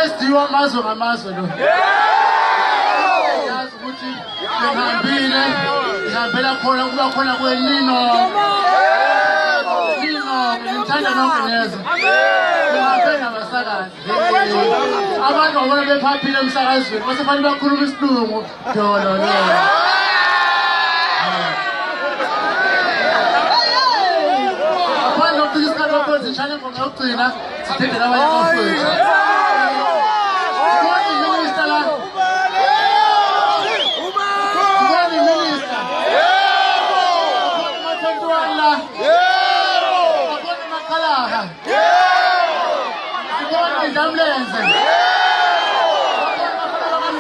SD wamazwe ngamazwe lo. Yazi ukuthi ngihambela khona kuba khona kwenino. Ngithanda nonke neza. Ngihambela abasakazi. Abantu abona bephaphile emsakazweni base fanele bakhuluma isilungu. Dololo. Isikhathi ngokugcina sithethela abanye abafowethu. Ubani minister la? Ubani minister? Ubani mathontuwana la? Ubani makhalaha? Ubani ndamlenze? Ubani makhalaha